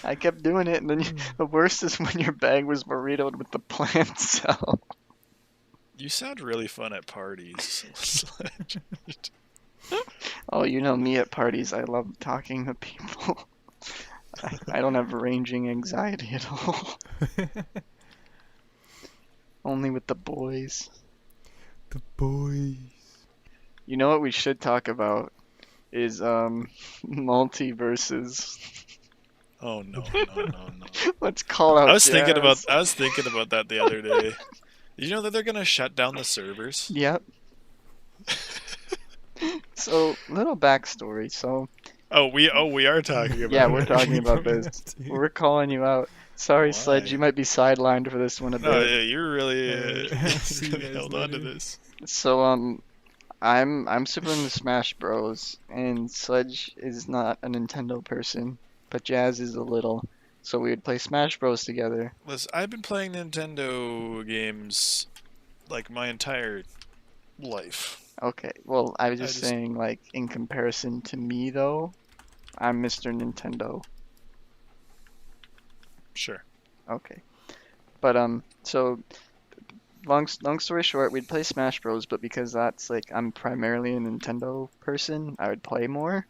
I kept doing it, and then the worst is when your bag was burritoed with the plant cell. You sound really fun at parties. Oh, you know me at parties. I love talking to people. I don't have ranging anxiety at all. Only with the boys. The boys. You know what we should talk about is multiverses. Oh no, no, no, no. Let's call out I was thinking Jazz. about that the other day. Did you know that they're gonna shut down the servers? Yep. So, little backstory. So, We are talking about yeah, it. we're talking about this. We're calling you out. Sorry, Sledge, Why? you might be sidelined for this one a No, bit. yeah, you're really See you guys held on to later. this. So, I'm super into Smash Bros, and Sledge is not a Nintendo person, but Jazz is a little. So we would play Smash Bros together. Listen, I've been playing Nintendo games like my entire life. Okay, well, I was I just just saying, like, in comparison to me, though, I'm Mr. Nintendo. sure. Okay. But, so, long story short, we'd play Smash Bros, but because that's, like, I'm primarily a Nintendo person, I would play more.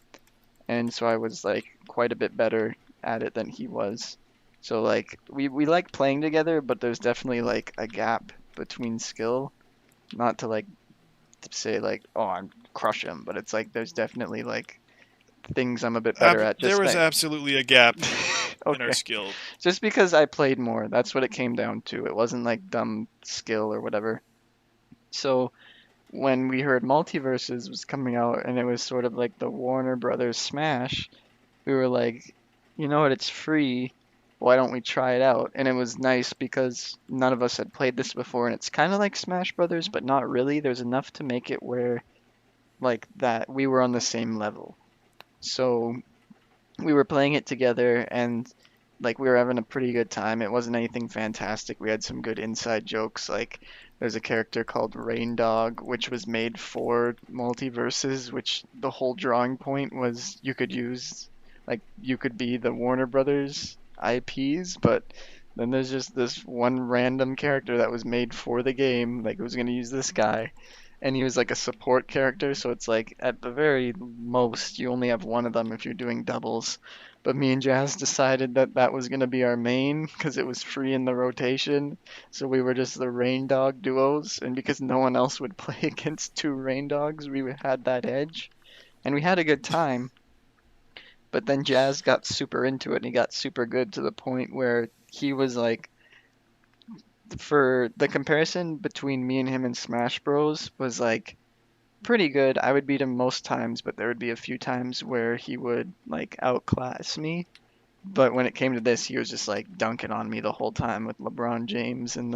And so I was, like, quite a bit better at it than he was. So, like, we like playing together, but there's definitely, like, a gap between skill. Not to, like, to say, like, oh, I'm crush him, but it's like there's definitely, like, things I'm a bit better at. There Just was that. absolutely a gap in our Okay. skill. Just because I played more. That's what it came down to. It wasn't like dumb skill or whatever. So when we heard Multiverses was coming out and it was sort of like the Warner Brothers Smash, we were like, you know what, it's free. Why don't we try it out? And it was nice because none of us had played this before and it's kind of like Smash Brothers, but not really. There's enough to make it where like that we were on the same level. So we were playing it together and like we were having a pretty good time. It wasn't anything fantastic. We had some good inside jokes. Like there's a character called Rain Dog, which was made for multiverses, which the whole drawing point was you could use like you could be the Warner Brothers IPs, but then there's just this one random character that was made for the game, like it was gonna use this guy, and he was like a support character, so it's like at the very most you only have one of them if you're doing doubles. But me and Jazz decided that that was going to be our main because it was free in the rotation. So we were just the Rain Dog duos, and because no one else would play against two Rain Dogs, we had that edge. And we had a good time. But then Jazz got super into it and he got super good to the point where he was like, for the comparison between me and him in Smash Bros was like pretty good. I would beat him most times, but there would be a few times where he would like outclass me. But when it came to this, he was just like dunking on me the whole time with LeBron James and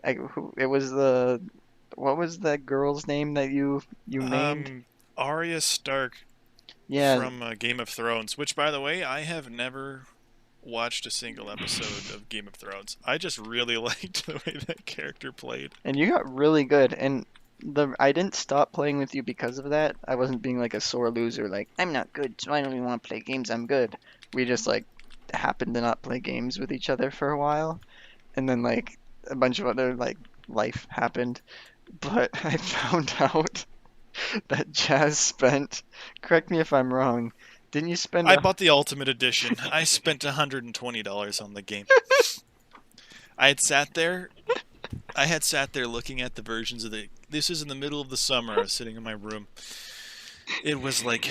it was the what was that girl's name that you named? Arya Stark Yeah, from Game of Thrones, which, by the way, I have never watched a single episode of Game of Thrones. I just really liked the way that character played. and you got really good. And the I didn't stop playing with you because of that. I wasn't being like a sore loser, like I'm not good, so I don't even want to play games. I'm good. We just like happened to not play games with each other for a while, and then like a bunch of other like life happened. But I found out that Jazz spent, correct me if I'm wrong, didn't you spend I a, bought the Ultimate Edition. I spent $120 on the game. I had sat there. I had sat there looking at the versions of the. This is in the middle of the summer. I was sitting in my room. It was like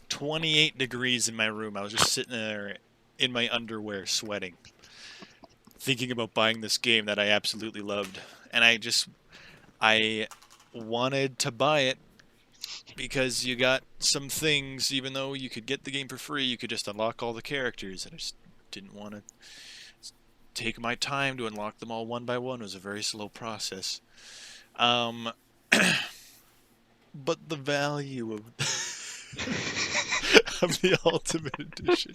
28 degrees in my room. I was just sitting there in my underwear, sweating, thinking about buying this game that I absolutely loved. And I wanted to buy it because you got some things, even though you could get the game for free, you could just unlock all the characters. And I just didn't want to take my time to unlock them all one by one. It was a very slow process. Um, but the value of of the Ultimate Edition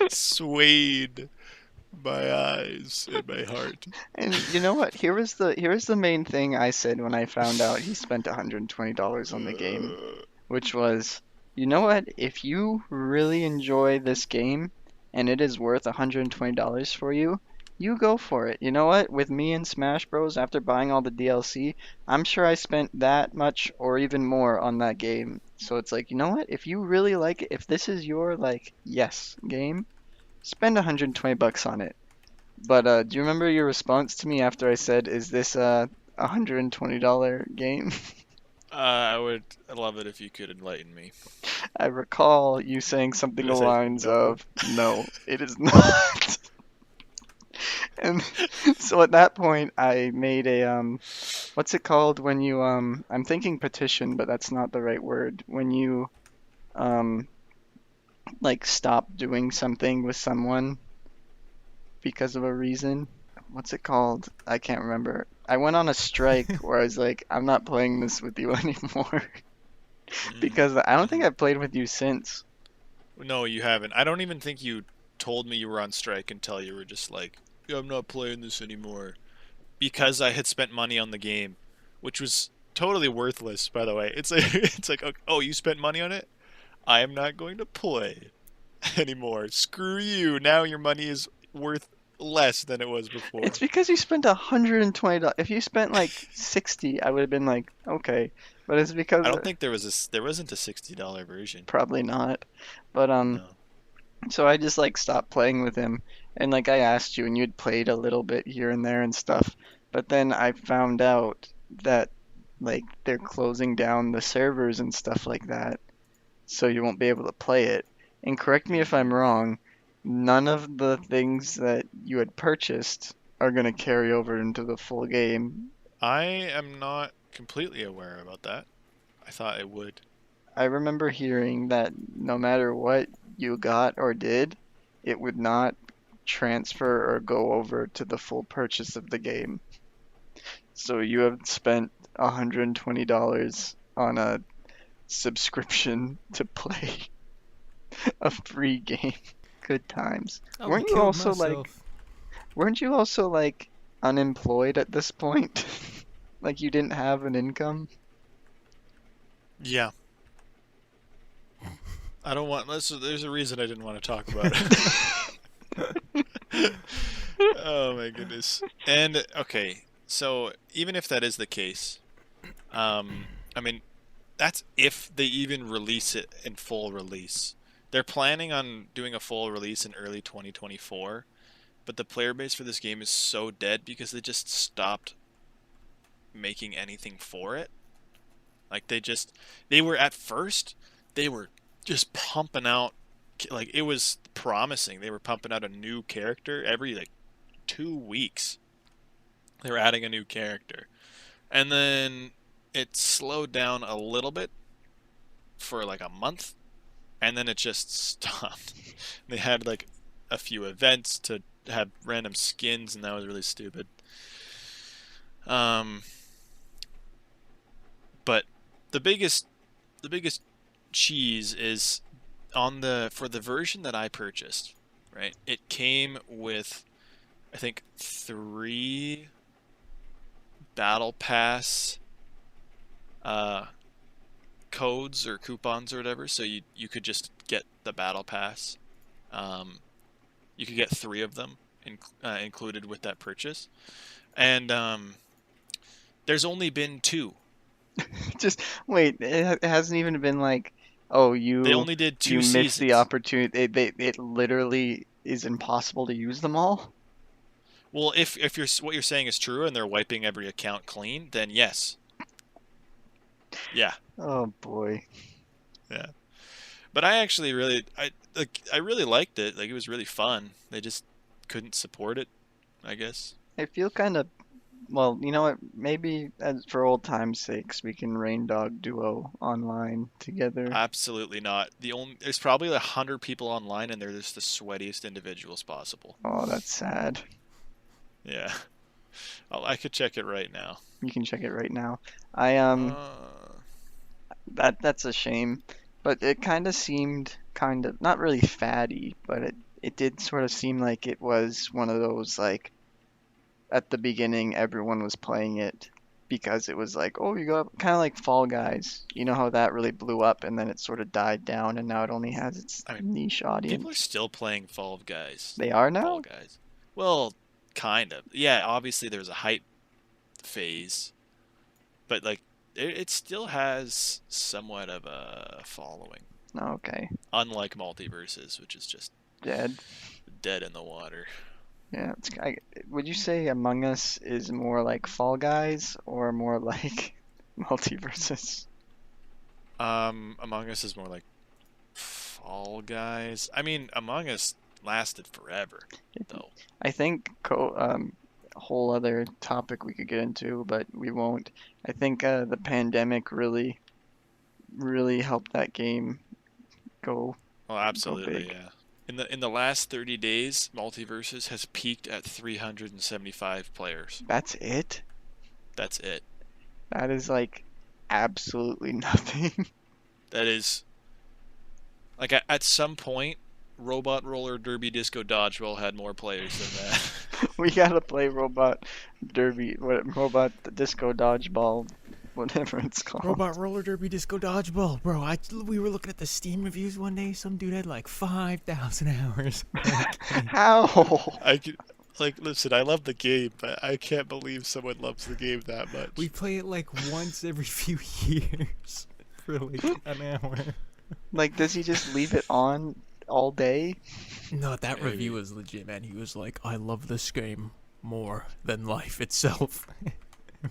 swayed my eyes and my heart. and you know what? Here was the main thing I said when I found out he spent $120 on the game, which was, you know what? If you really enjoy this game and it is worth $120 for you, you go for it. You know what? With me and Smash Bros, after buying all the DLC, I'm sure I spent that much or even more on that game. So it's like, you know what? If you really like it, if this is your like yes game, spend 120 bucks on it. But do you remember your response to me after I said, "Is this a $120 game?" I would love it if you could enlighten me. I recall you saying something Did I along the say lines no? of, "No, it is not." And so at that point, I made a what's it called when you I'm thinking petition, but that's not the right word. When you um like stop doing something with someone because of a reason. What's it called? I can't remember. I went on a strike where I was like, I'm not playing this with you anymore because I don't think Mm-hmm. I've played with you since. No, you haven't. I don't even think you told me you were on strike until you were just like, yeah, I'm not playing this anymore. Because I had spent money on the game, which was totally worthless, by the way. It's like it's like oh, you spent money on it? I am not going to play anymore. Screw you. Now your money is worth less than it was It's before. because you spent $120. If you spent like 60, I would have been like, okay. But it's I because don't think there wasn't a $60 version. probably not. But No. so I just like stopped playing with him, and like I asked you, and you'd played a little bit here and there and stuff. But then I found out that like they're closing down the servers and stuff like that, so you won't be able to play it. And correct me if I'm wrong, none of the things that you had purchased are gonna carry over into the full game. I am not completely aware about that. I thought it would. I remember hearing that no matter what you got or did, it would not transfer or go over to the full purchase of the game. So you have spent $120 on a subscription to play a free game. Good times. I would Weren't have you killed also like myself. weren't you also like unemployed at this point? Like you didn't have an income? Yeah. I don't want. There's a reason I didn't want to talk about it. Oh my goodness. And okay, so even if that is the case, I mean, that's if they even release it in full release. They're planning on doing a full release in early 2024, but the player base for this game is so dead because they just stopped making anything for it. Like they were at first, they were just pumping out, like it was promising. They were pumping out a new character every like 2 weeks. They were adding a new character, and then it slowed down a little bit for like a month, and then it just stopped. They had like a few events to have random skins, and that was really stupid. Um, but the biggest the biggest cheese is on the for the version that I purchased, right? It came with I think 3 battle pass uh codes or coupons or whatever, so you could just get the battle pass. Um you could get 3 of them included with that purchase. And there's only been 2. Just wait, it hasn't even been like, oh, They you only did 2 you missed the seasons. opportunity. It literally is impossible to use them all. Well, if what you're saying is true and they're wiping every account clean, then yes. Yeah. Oh boy. Yeah. But I actually I really liked it. Like it was really fun. They just couldn't support it, I guess. I feel kind of, well, you know what? Maybe as for old time's sakes, we can rain dog duo online together. Absolutely not. There's probably 100 people online and they're just the sweatiest individuals possible. Oh, that's sad. Yeah. Oh, I could check it right now. You can check it right now. I Uh, that's a shame, but it kind of seemed kind of not really fatty, but it did sort of seem like it was one of those like at the beginning everyone was playing it because it was like, oh, you got kind of like Fall Guys. You know how that really blew up and then it sort of died down and now it only has its I mean, niche people are audience. still playing Fall Guys. They are Fall now? Guys. Well, kind of. Yeah, obviously there's a hype phase, but like it still has somewhat of a following. Okay. Unlike Multiverses, which is just Dead. dead in the water. Yeah, would you say Among Us is more like Fall Guys or more like Multiverses? Among Us is more like Fall Guys. I mean, Among Us lasted forever, though. I think a whole other topic we could get into, but we won't. I think the pandemic really helped that game go Well, go absolutely, big. yeah. In the last 30 days, Multiverses has peaked at 375 players. That's it? That's it. That is like absolutely nothing. That is like at some point, Robot Roller Derby Disco Dodgeball had more players than that. We gotta play Robot Derby, what Robot Disco Dodgeball whatever it's called. Robot roller derby disco dodgeball, bro. We were looking at the Steam reviews one day. Some dude had like 5,000 hours. How? I could, listen, I love the game, but I can't believe someone loves the game that much. We play it like once every few years for like an hour. Like, does he just leave it on all day? No, that review was legit, man. He was like, "I love this game more than life itself."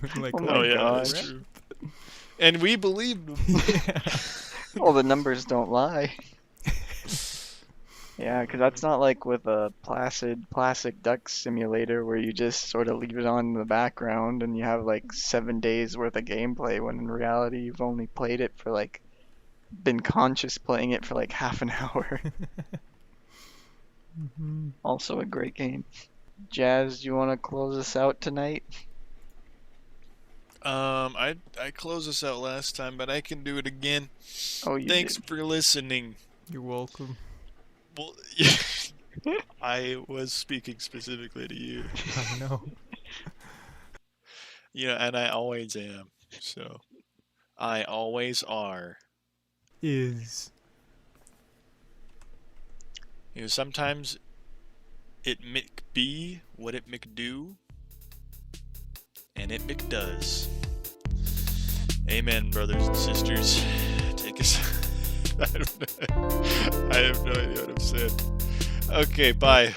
We're like, Oh Oh my yeah, gosh. that's true. And we believed him. yeah. Well, the numbers don't lie. Yeah, because that's not like with a Plastic Duck Simulator where you just sort of leave it on in the background and you have like 7 days worth of gameplay when in reality you've only played it for like, been conscious playing it for like half an hour. Also a great game. Jazz, do you want to close us out tonight? I closed this out last time, but I can do it again. Oh, you Thanks did. for listening. You're welcome. Well, I was speaking specifically to you. I know. And I always am. So, I always are. Is Sometimes it mick be what it mick do, and it mick does. Amen, brothers and sisters. Take us. I don't know. I have no idea what I'm saying. Okay, bye.